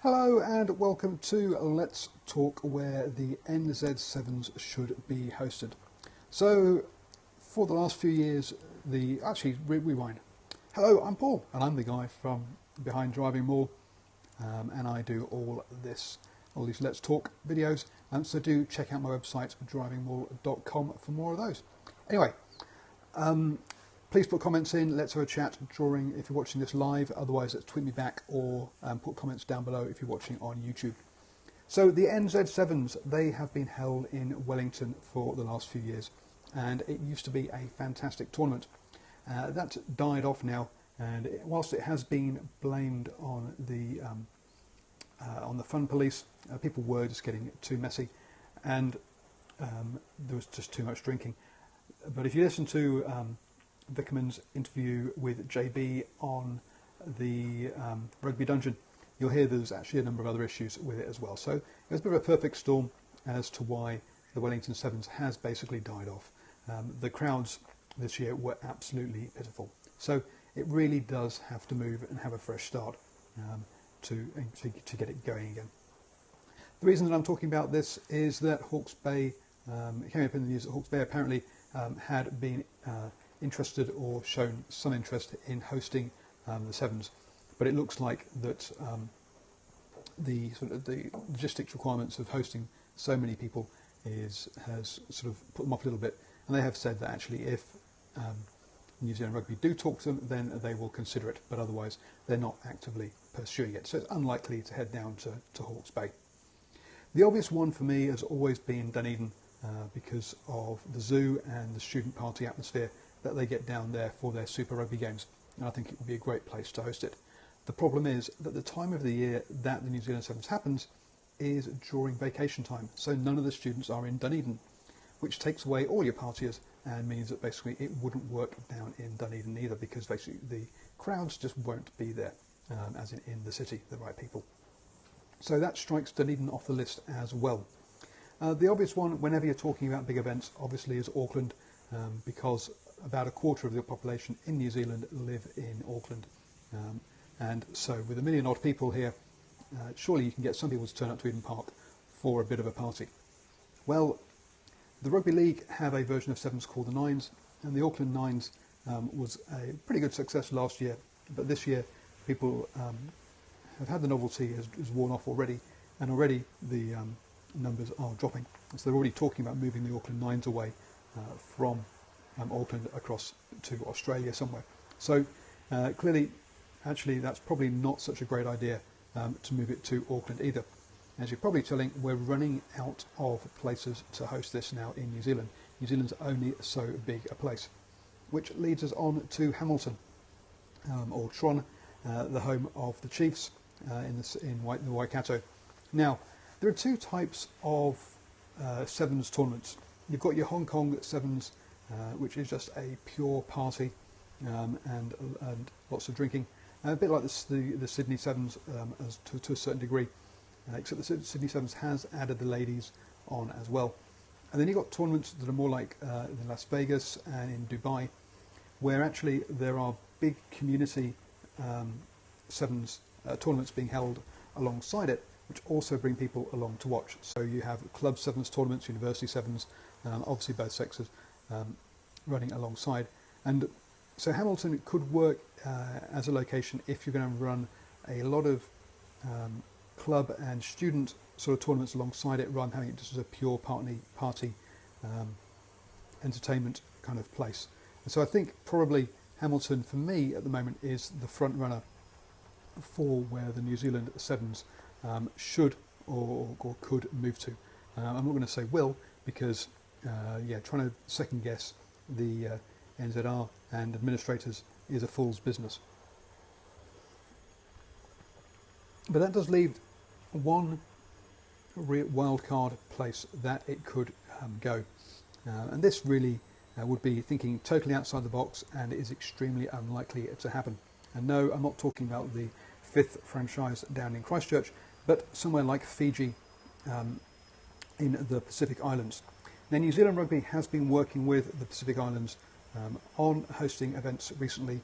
Hello and welcome to Let's Talk, where the NZ7s should be hosted. So, for the last few years, rewind. Hello, I'm Paul, and I'm the guy from behind DrivingMaul, and I do all these Let's Talk videos. So do check out my website, DrivingMaul.com, for more of those. Anyway, please put comments in. Let's have a chat during, if you're watching this live. Otherwise, let's tweet me back or put comments down below if you're watching on YouTube. So the NZ7s, they have been held in Wellington for the last few years, and it used to be a fantastic tournament. That's died off now, and whilst it has been blamed on the fun police, people were just getting too messy, and there was just too much drinking. But if you listen to Vickerman's interview with JB on the Rugby Dungeon, you'll hear there's actually a number of other issues with it as well. So it was a bit of a perfect storm as to why the Wellington Sevens has basically died off. The crowds this year were absolutely pitiful. So it really does have to move and have a fresh start to get it going again. The reason that I'm talking about this is that Hawke's Bay, it came up in the news that Hawke's Bay apparently had been interested or shown some interest in hosting the Sevens, but it looks like that the logistics requirements of hosting so many people has sort of put them off a little bit, and they have said that actually if New Zealand Rugby do talk to them, then they will consider it, but otherwise they're not actively pursuing it, so it's unlikely to head down to Hawke's Bay. The obvious one for me has always been Dunedin, because of the zoo and the student party atmosphere that they get down there for their Super Rugby games, and I think it would be a great place to host it. The problem is that the time of the year that the New Zealand Sevens happens is during vacation time, so none of the students are in Dunedin, which takes away all your partiers and means that basically it wouldn't work down in Dunedin either, because basically the crowds just won't be there, as in the city, the right people. So that strikes Dunedin off the list as well. The obvious one, whenever you're talking about big events, obviously is Auckland, because about a quarter of the population in New Zealand live in Auckland. And so with 1 million odd people here, surely you can get some people to turn up to Eden Park for a bit of a party. Well, the Rugby League have a version of Sevens called the Nines, and the Auckland Nines was a pretty good success last year, but this year people have had the novelty has worn off already, and already the numbers are dropping. So they're already talking about moving the Auckland Nines away from Auckland across to Australia somewhere. So clearly, actually, that's probably not such a great idea to move it to Auckland either. As you're probably telling, we're running out of places to host this now in New Zealand. New Zealand's only so big a place, which leads us on to Hamilton, or Tron, the home of the Chiefs in the Waikato. Now, there are two types of Sevens tournaments. You've got your Hong Kong Sevens, which is just a pure party and lots of drinking, a bit like the Sydney Sevens to a certain degree, except the Sydney Sevens has added the ladies on as well. And then you've got tournaments that are more like in Las Vegas and in Dubai, where actually there are big community Sevens tournaments being held alongside it, which also bring people along to watch. So you have club Sevens tournaments, university Sevens, obviously both sexes running alongside. And so Hamilton could work as a location if you're going to run a lot of club and student sort of tournaments alongside it, rather than having it just as a pure party entertainment kind of place. And so I think probably Hamilton, for me at the moment, is the front runner for where the New Zealand Sevens should or could move to. I'm not going to say will, because trying to second guess the NZR and administrators is a fool's business. But that does leave one wildcard place that it could go, and this really would be thinking totally outside the box, and it is extremely unlikely to happen. And no, I'm not talking about the 5th franchise down in Christchurch, but somewhere like Fiji in the Pacific Islands. Now, New Zealand Rugby has been working with the Pacific Islands on hosting events recently.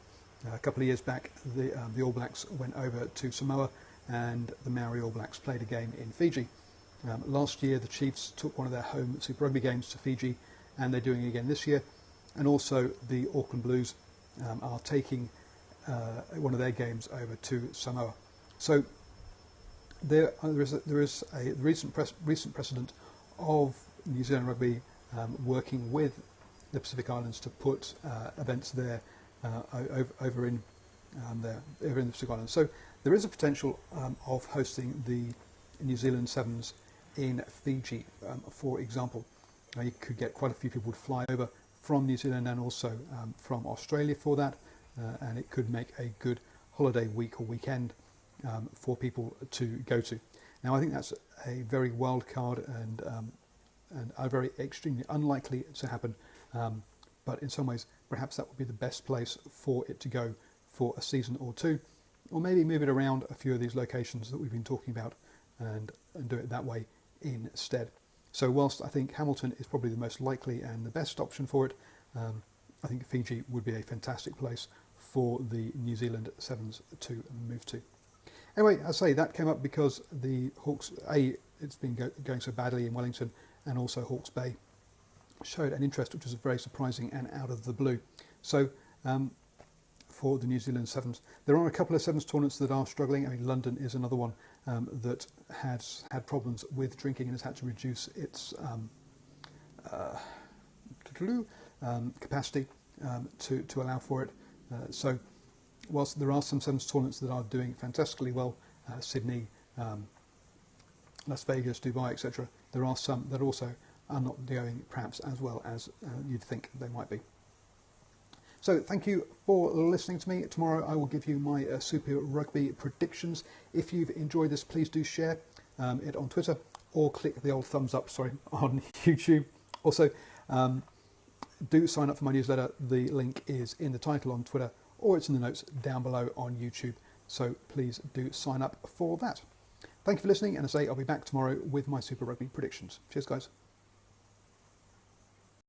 A couple of years back, the All Blacks went over to Samoa and the Maori All Blacks played a game in Fiji. Last year the Chiefs took one of their home Super Rugby games to Fiji, and they're doing it again this year. And also the Auckland Blues are taking one of their games over to Samoa. So there is a recent precedent of New Zealand Rugby working with the Pacific Islands to put events there over in the Pacific Islands. So there is a potential of hosting the New Zealand Sevens in Fiji, for example. You could get quite a few people to fly over from New Zealand and also from Australia for that, and it could make a good holiday week or weekend for people to go to. Now I think that's a very wild card and a very extremely unlikely to happen, but in some ways perhaps that would be the best place for it to go for a season or two, or maybe move it around a few of these locations that we've been talking about and do it that way instead. So whilst I think Hamilton is probably the most likely and the best option for it, I think Fiji would be a fantastic place for the New Zealand Sevens to move to. Anyway, as I say, that came up because the Hawke's, it's been going so badly in Wellington, and also Hawke's Bay showed an interest which was very surprising and out of the blue. So for the New Zealand Sevens, there are a couple of Sevens tournaments that are struggling. I mean, London is another one that has had problems with drinking and has had to reduce its capacity to allow for it. So whilst there are some Sevens tournaments that are doing fantastically well, Sydney, Las Vegas, Dubai, etc., there are some that also are not going perhaps as well as you'd think they might be. So thank you for listening to me. Tomorrow I will give you my Super Rugby predictions. If you've enjoyed this, please do share it on Twitter or click the old thumbs up, on YouTube. Also, do sign up for my newsletter. The link is in the title on Twitter, or it's in the notes down below on YouTube. So please do sign up for that. Thank you for listening, and as I say, I'll be back tomorrow with my Super Rugby predictions. Cheers, guys.